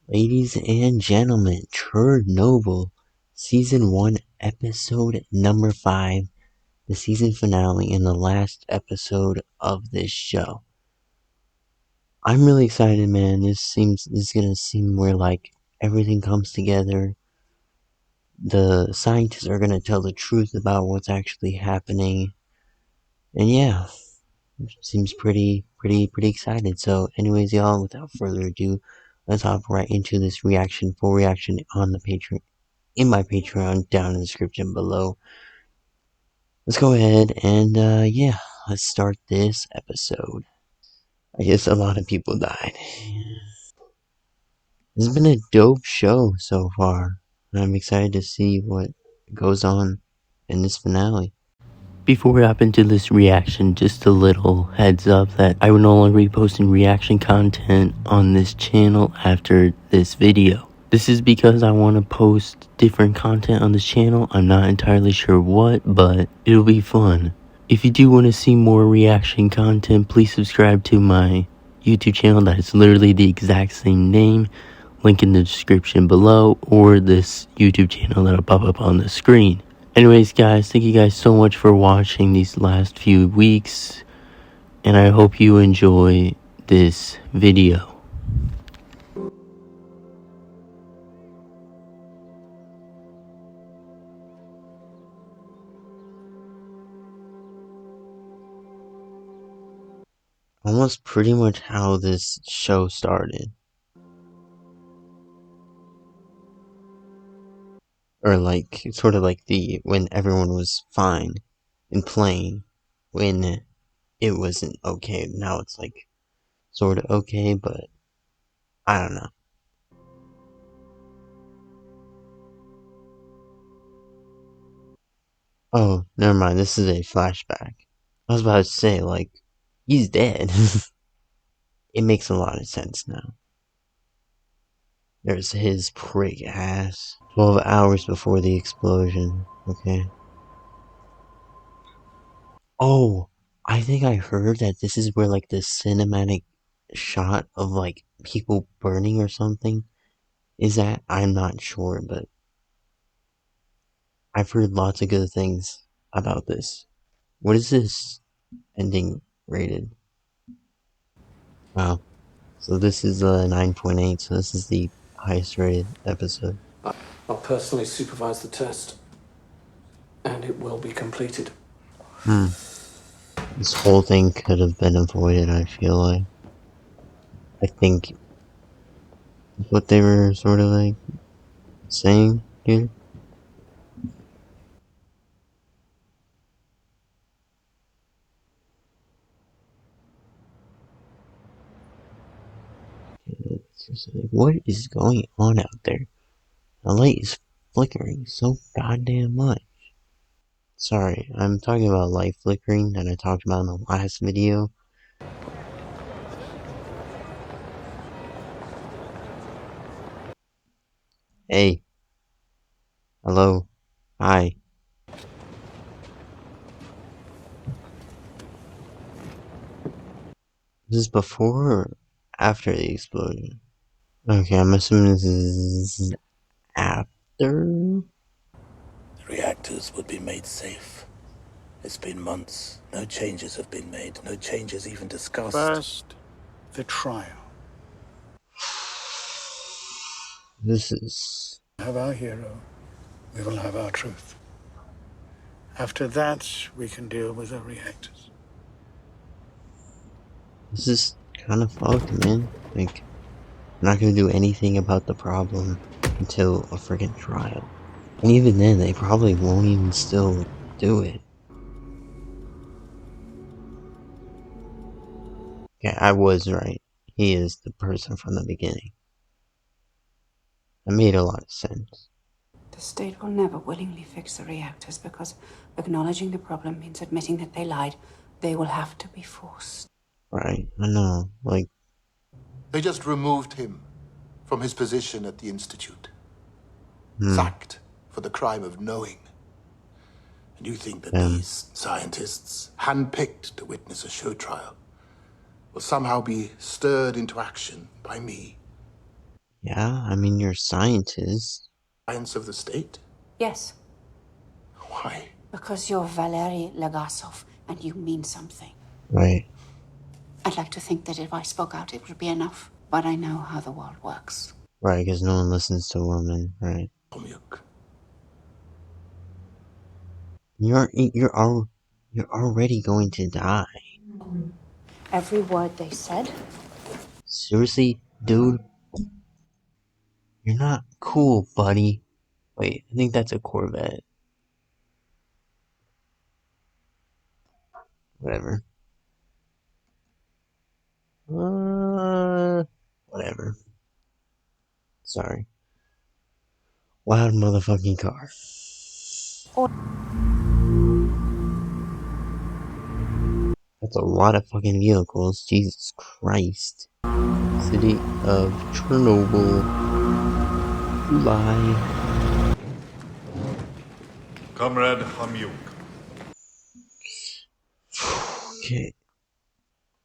Ladies and gentlemen, Chernobyl, Season 1, Episode number 5, the season finale and the last episode of this show. I'm really excited, man. This is gonna seem where, like, everything comes together. The scientists are gonna tell the truth about what's actually happening. And yeah, seems pretty excited. So anyways, y'all, without further ado, let's hop right into this full reaction on the Patreon. In my Patreon down in the description below. Let's go ahead and yeah, let's start this episode. I guess a lot of people died. This has been a dope show so far, and I'm excited to see what goes on in this finale. Before we hop into this reaction, just a little heads up that I will no longer be posting reaction content on this channel after this video. This is because I want to post different content on this channel. I'm not entirely sure what, but it'll be fun. If you do want to see more reaction content, please subscribe to my YouTube channel. That is literally the exact same name. Link in the description below, or this YouTube channel that'll pop up on the screen. Anyways, guys, thank you guys so much for watching these last few weeks, and I hope you enjoy this video. Almost pretty much how this show started. Or like, sort of like when everyone was fine and playing, when it wasn't okay. Now it's like, sort of okay, but I don't know. Oh, never mind, this is a flashback. I was about to say, like, he's dead. It makes a lot of sense now. There's his prick ass. 12 hours before the explosion. Okay. Oh, I think I heard that this is where, like, the cinematic shot of, like, people burning or something is at. I'm not sure, but I've heard lots of good things about this. What is this ending rated? Wow. So this is 9.8, so this is the highest rated episode. I'll personally supervise the test, and it will be completed. This whole thing could have been avoided, I feel like. I think what they were sort of like saying here. It's just like, what is going on out there? The light is flickering so goddamn much. Sorry, I'm talking about light flickering that I talked about in the last video. Hey. Hello. Hi. This is before or after the explosion? Okay, I'm assuming this is after? The reactors would be made safe. It's been months. No changes have been made. No changes even discussed. First, the trial. This is... We have our hero. We will have our truth. After that, we can deal with the reactors. This is kind of fucked, man. Like, I'm not gonna do anything about the problem until a freaking trial. And even then, they probably won't even still do it. Yeah, I was right. He is the person from the beginning. That made a lot of sense. The state will never willingly fix the reactors because acknowledging the problem means admitting that they lied. They will have to be forced. Right, I know, like... They just removed him from his position at the Institute. Sacked for the crime of knowing. And you think that these scientists, handpicked to witness a show trial, will somehow be stirred into action by me? Yeah, I mean, you're a scientist. Science of the state? Yes, Why? because you're Valery Legasov and you mean something. Right. I'd like to think that if I spoke out, it would be enough. But I know how the world works. Right, because no one listens to women, right? Pamyat. You're already going to die. Every word they said. Seriously, dude? You're not cool, buddy. Wait, I think that's a Corvette. Whatever. Whatever. Sorry. Loud motherfucking car. That's a lot of fucking vehicles. Jesus Christ. City of Chernobyl. July. Comrade Hamyuk. Okay.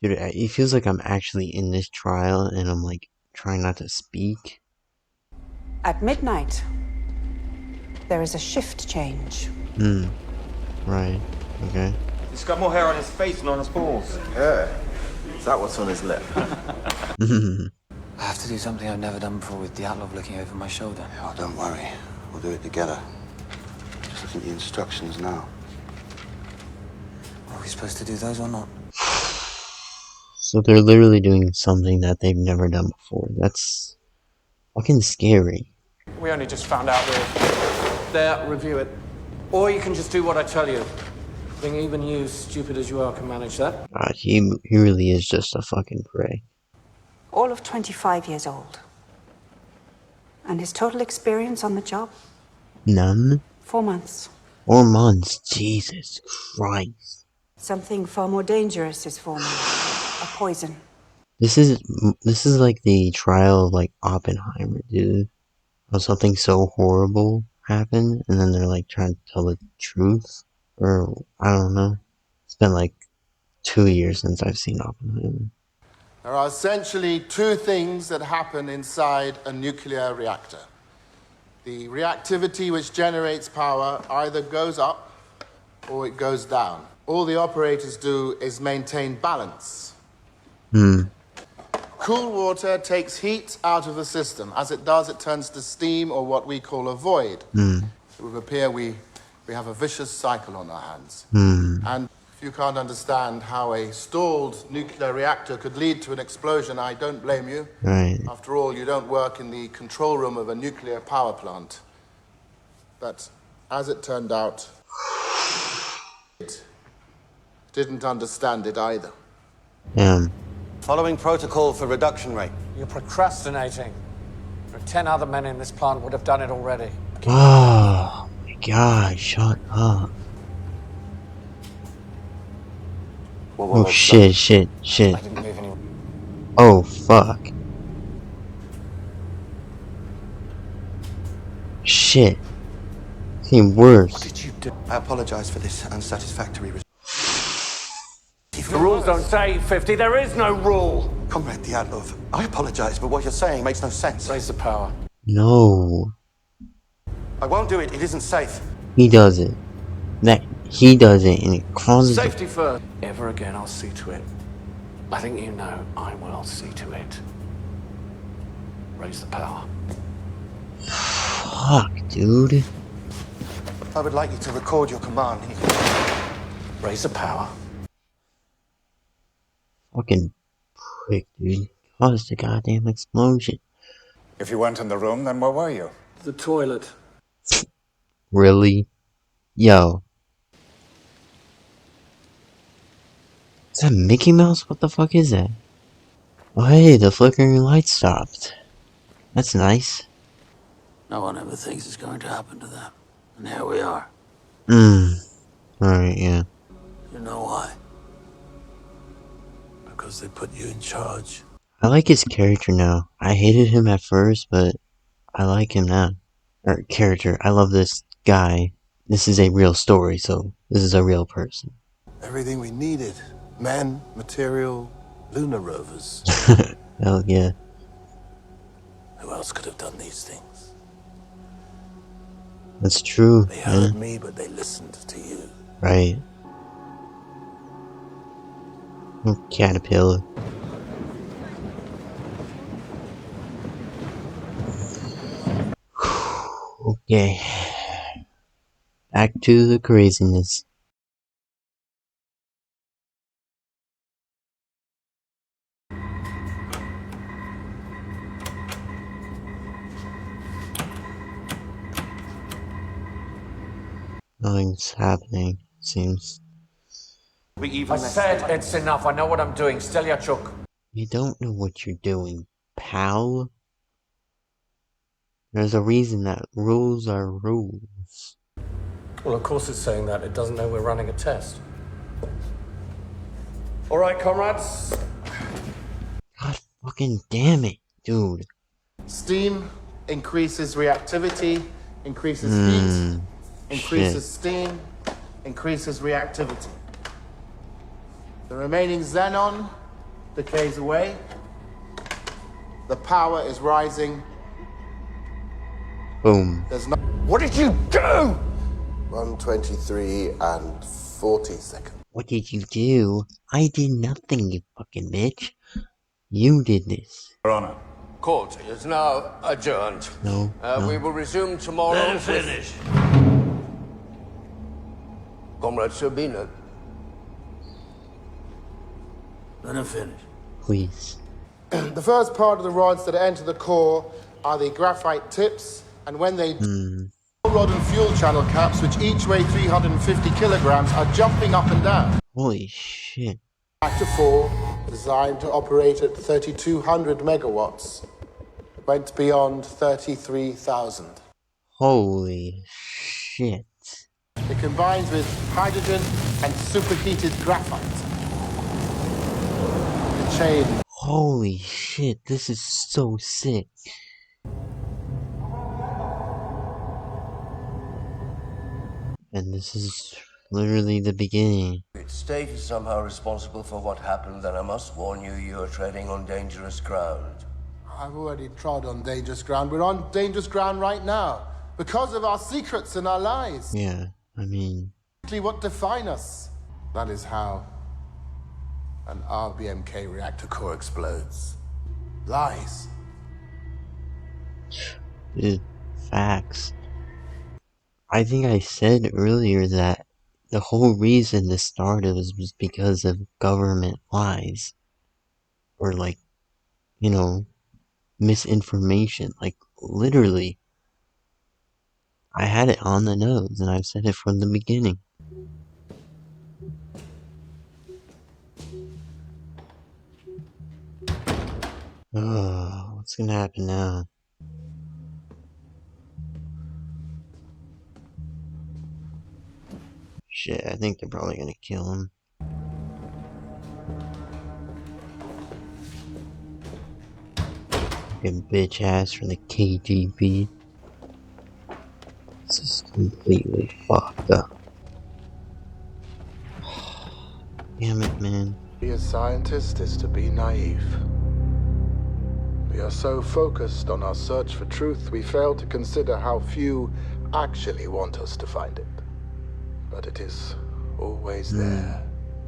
Dude, it feels like I'm actually in this trial and I'm like trying not to speak. At midnight, there is a shift change. Right. Okay. He's got more hair on his face than on his balls. Yeah. Is that what's on his lip? I have to do something I've never done before with Dyatlov looking over my shoulder. Oh, don't worry. We'll do it together. Just look at the instructions now. Are we supposed to do those or not? So they're literally doing something that they've never done before. That's fucking scary. We only just found out we're there, review it. Or you can just do what I tell you. I think even you, stupid as you are, can manage that. God, he really is just a fucking prey. All of 25 years old. And his total experience on the job? None? 4 months. 4 months? Jesus Christ. Something far more dangerous is forming. A poison. This is like the trial of like Oppenheimer, dude. How something so horrible happened and then they're like trying to tell the truth. Or I don't know. It's been like 2 years since I've seen Oppenheimer. There are essentially two things that happen inside a nuclear reactor. The reactivity which generates power either goes up or it goes down. All the operators do is maintain balance. Cool water takes heat out of the system. As it does, it turns to steam or what we call a void. It would appear we have a vicious cycle on our hands. And if you can't understand how a stalled nuclear reactor could lead to an explosion, I don't blame you. Right. After all, you don't work in the control room of a nuclear power plant. But as it turned out, it didn't understand it either. Damn. Following protocol for reduction rate. You're procrastinating. There are 10 other men in this plant would have done it already. Oh my god, shut up. Whoa, Oh shit. I didn't move any. Oh fuck. Shit. It's even worse. What did you do? I apologize for this unsatisfactory result. The rules don't say 50. There is no rule. Comrade Dyatlov, I apologize, but what you're saying makes no sense. Raise the power. No. I won't do it. It isn't safe. He does it. He does it and it causes Safety first. Ever again, I'll see to it. I think you know I will see to it. Raise the power. Fuck, dude. I would like you to record your command. Raise the power. Fucking prick, dude. Caused a goddamn explosion. If you weren't in the room, then where were you? The toilet. Really? Yo. Is that Mickey Mouse? What the fuck is that? Oh hey, the flickering light stopped. That's nice. No one ever thinks it's going to happen to them. And here we are. Alright, yeah. You know why? Because they put you in charge. I like his character now. I hated him at first, but I like him now. Or character. I love this guy. This is a real story, so this is a real person. Everything we needed. Men, material, lunar rovers. Hell yeah. Who Who else could have done these things? That's true. They heard me, but they listened to you. Right. Caterpillar. Okay. Back to the craziness. Nothing's happening, seems. I said it's enough. I know what I'm doing. Stelyachuk. You don't know what you're doing, pal. There's a reason that rules are rules. Well, of course it's saying that. It doesn't know we're running a test. All right, comrades. God fucking damn it, dude. Steam increases reactivity, increases heat, increases steam, increases reactivity. The remaining xenon decays away. The power is rising. Boom. There's no. What did you do? 1:23 and 40 seconds. What did you do? I did nothing, you fucking bitch. You did this. Your Honor. Court is now adjourned. No, We will resume tomorrow. Let him finish. Comrade Sabina. Let him finish. please. The first part of the rods that enter the core are the graphite tips, and when they rod and fuel channel caps, which each weigh 350 kilograms, are jumping up and down. Holy shit. Reactor 4, designed to operate at 3,200 megawatts, went beyond 33,000. Holy shit. It combines with hydrogen and superheated graphite. The chain. Holy shit, this is so sick. And this is literally the beginning. If state is somehow responsible for what happened, then I must warn you, you are treading on dangerous ground. I've already trod on dangerous ground. We're on dangerous ground right now because of our secrets and our lies. Yeah, I mean... What define us? That is how an RBMK reactor core explodes. Lies. Dude, facts. I think I said earlier that the whole reason this started was because of government lies. Or like, you know, misinformation. Like, literally. I had it on the nose, and I've said it from the beginning. Oh, what's gonna happen now? Shit, I think they're probably gonna kill him. Fucking bitch ass from the KGB. This is completely fucked up. Damn it, man. To be a scientist is to be naive. We are so focused on our search for truth, we fail to consider how few actually want us to find it. But it is always there,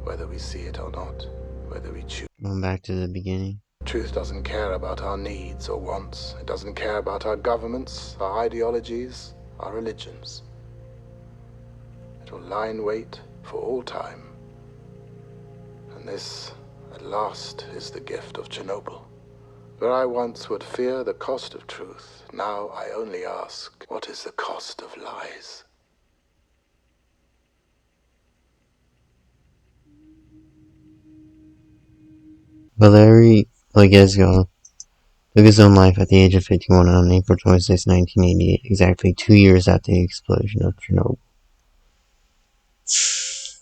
whether we see it or not, whether we choose. Going back to the beginning. Truth doesn't care about our needs or wants. It doesn't care about our governments, our ideologies, our religions. It will lie in wait for all time. And this, at last, is the gift of Chernobyl. Where I once would fear the cost of truth, now I only ask, what is the cost of lies? Valery Legezko took his own life at the age of 51 on April 26, 1988, exactly 2 years after the explosion of Chernobyl.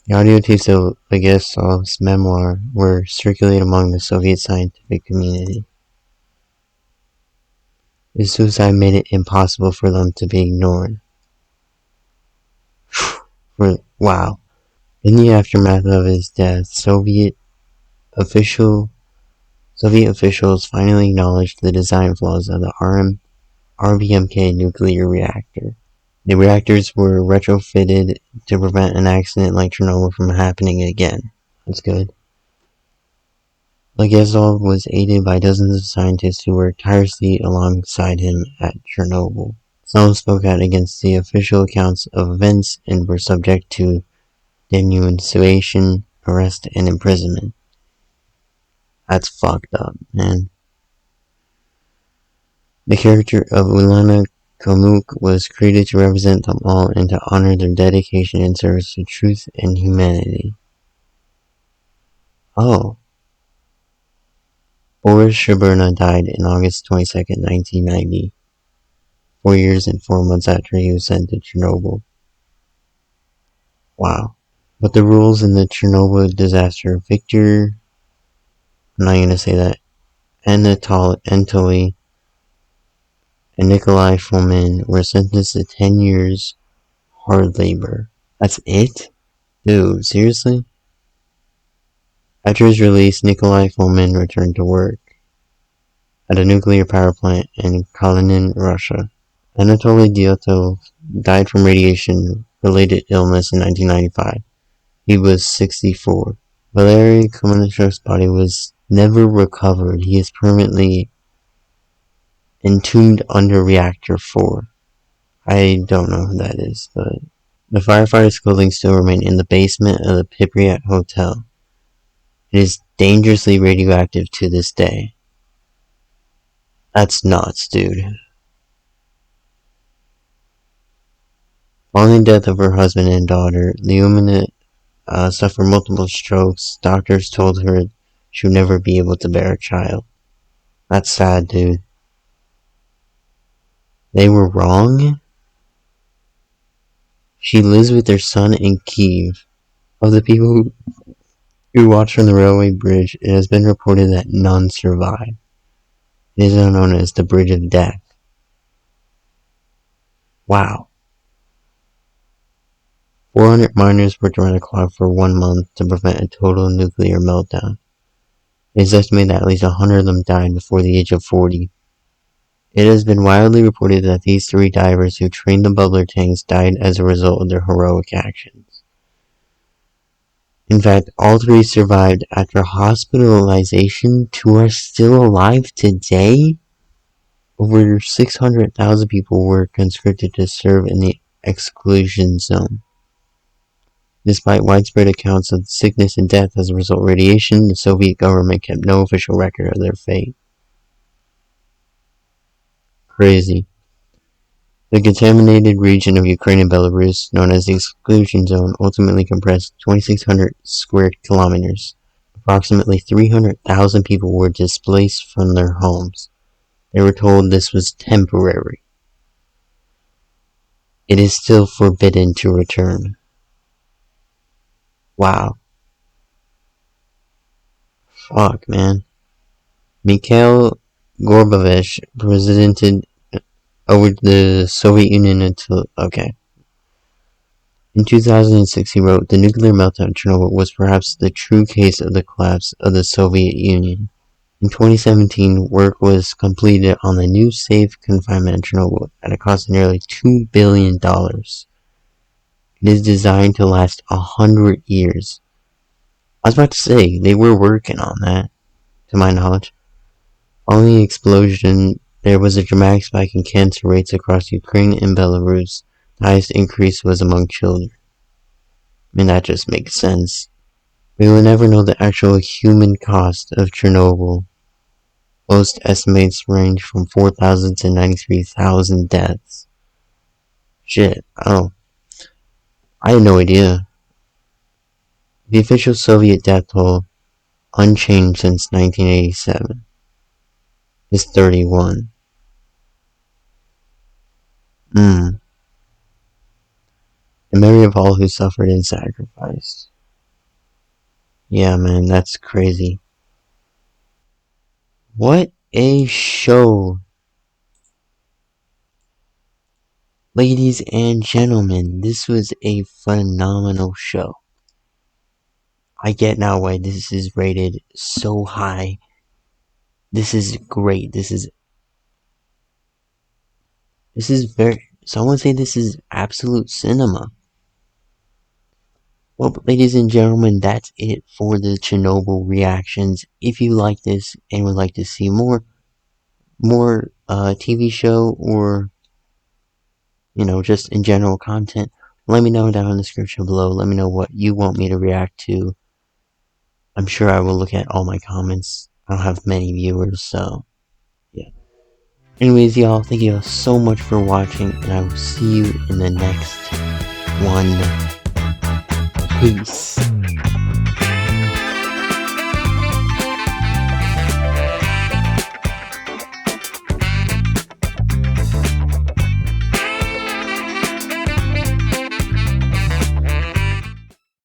The audio tapes of Legezkov's memoir were circulated among the Soviet scientific community. His suicide made it impossible for them to be ignored. Wow. In the aftermath of his death, Soviet officials Soviet officials finally acknowledged the design flaws of the RBMK nuclear reactor. The reactors were retrofitted to prevent an accident like Chernobyl from happening again. That's good. Legasov was aided by dozens of scientists who worked tirelessly alongside him at Chernobyl. Some spoke out against the official accounts of events and were subject to denunciation, arrest, and imprisonment. That's fucked up, man. The character of Ulana Kamuk was created to represent them all and to honor their dedication and service to truth and humanity. Oh. Boris Sherburna died on August 22nd, 1990, 4 years and 4 months after he was sent to Chernobyl. Wow. But the rules in the Chernobyl disaster, I'm not going to say that, Anatoly and Nikolai Fomin were sentenced to 10 years hard labor. That's it? Dude, seriously? After his release, Nikolai Fomin returned to work at a nuclear power plant in Kalinin, Russia. Anatoly Dyotov died from radiation-related illness in 1995. He was 64. Valery Komanchev's body was never recovered. He is permanently entombed under Reactor 4. I don't know who that is, but the firefighters' clothing still remain in the basement of the Pamyat Hotel. It is dangerously radioactive to this day. That's nuts, dude. Following the death of her husband and daughter, Lyumina suffered multiple strokes. Doctors told her she would never be able to bear a child. That's sad, dude. They were wrong? She lives with their son in Kiev. Of the people who watched from the railway bridge, it has been reported that none survived. It is now known as the Bridge of Death. Wow. 400 miners worked around the clock for 1 month to prevent a total nuclear meltdown. It is estimated that at least 100 of them died before the age of 40. It has been widely reported that these 3 divers who trained the bubbler tanks died as a result of their heroic actions. In fact, all 3 survived after hospitalization. 2 are still alive today. Over 600,000 people were conscripted to serve in the exclusion zone. Despite widespread accounts of sickness and death as a result of radiation, the Soviet government kept no official record of their fate. Crazy. The contaminated region of Ukraine and Belarus, known as the exclusion zone, ultimately comprised 2,600 square kilometers. Approximately 300,000 people were displaced from their homes. They were told this was temporary. It is still forbidden to return. Wow. Fuck, man. Mikhail Gorbachev presidented over the Soviet Union until... Okay. In 2006, he wrote, "The nuclear meltdown in Chernobyl was perhaps the true case of the collapse of the Soviet Union." In 2017, work was completed on the new safe confinement in Chernobyl at a cost of nearly $2 billion. It is designed to last 100 years. I was about to say, they were working on that, to my knowledge. Following the explosion, there was a dramatic spike in cancer rates across Ukraine and Belarus. The highest increase was among children. I mean, that just makes sense. We will never know the actual human cost of Chernobyl. Most estimates range from 4,000 to 93,000 deaths. Shit, oh. I had no idea. The official Soviet death toll, unchanged since 1987, is 31. In memory of all who suffered and sacrificed. Yeah, man, that's crazy. What a show. Ladies and gentlemen, this was a phenomenal show. I get now why this is rated so high This is great. This is very, someone say this is absolute cinema. Well, ladies and gentlemen, that's it for the Chernobyl reactions. If you like this and would like to see more TV show, or, you know, just in general content, let me know down in the description below. Let me know what you want me to react to. I'm sure I will look at all my comments. I don't have many viewers, so yeah. Anyways, y'all, thank you all so much for watching, and I will see you in the next one. Peace.